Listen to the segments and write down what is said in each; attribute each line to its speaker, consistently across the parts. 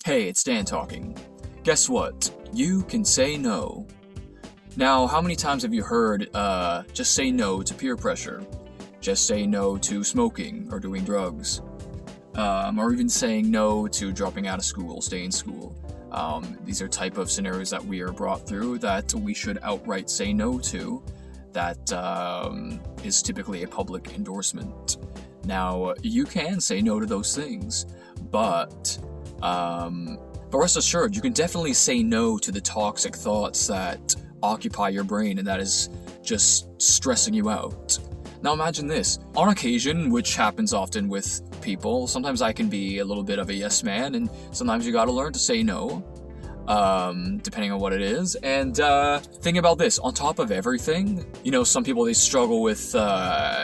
Speaker 1: Hey, it's Dan talking. Guess what? You can say no. Now, how many times have you heard, just say no to peer pressure? Just say no to smoking or doing drugs. Or even saying no to dropping out of school, stay in school. These are type of scenarios that we are brought through that we should outright say no to. That is typically a public endorsement. Now, you can say no to those things, but rest assured, you can definitely say no to the toxic thoughts that occupy your brain and that is just stressing you out. Now imagine this. On occasion, which happens often with people, sometimes I can be a little bit of a yes man, and sometimes you gotta learn to say no, depending on what it is. And think about this, on top of everything, some people, they struggle with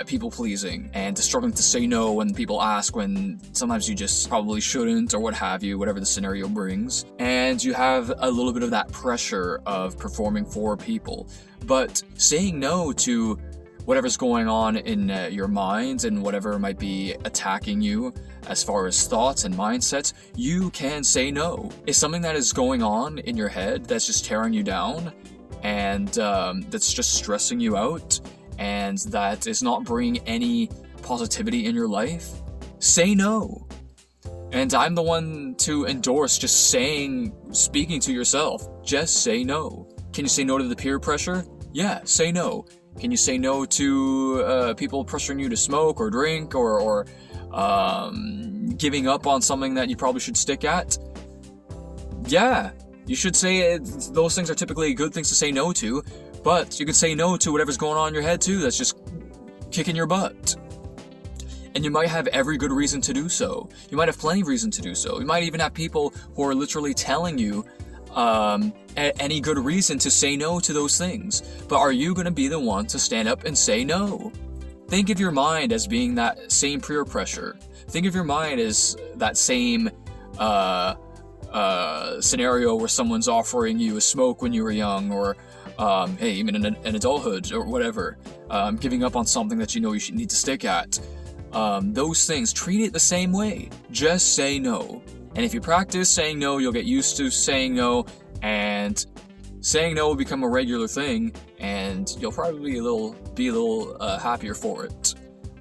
Speaker 1: people pleasing and struggling to say no when people ask, when sometimes you just probably shouldn't, or what have you, whatever the scenario brings. And you have a little bit of that pressure of performing for people. But saying no to whatever's going on in your mind and whatever might be attacking you as far as thoughts and mindsets, you can say no. If something that is going on in your head that's just tearing you down and that's just stressing you out and that is not bringing any positivity in your life, say no. And I'm the one to endorse just speaking to yourself, just say no. Can you say no to the peer pressure? Yeah, say no. Can you say no to people pressuring you to smoke or drink or giving up on something that you probably should stick at? Yeah, you should say those things are typically good things to say no to, but you could say no to whatever's going on in your head too that's just kicking your butt. And you might have every good reason to do so. You might have plenty of reason to do so. You might even have people who are literally telling you any good reason to say no to those things. But are you going to be the one to stand up and say no? Think of your mind as being that same peer pressure. Think of your mind as that same scenario where someone's offering you a smoke when you were young, or hey, even in adulthood or whatever, giving up on something that you know you should need to stick at. Those things, treat it the same way. Just say no. And if you practice saying no, you'll get used to saying no, and saying no will become a regular thing, and you'll probably be a little happier for it.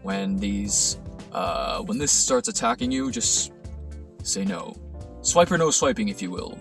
Speaker 1: When this starts attacking you, just say no. Swipe or no swiping, if you will.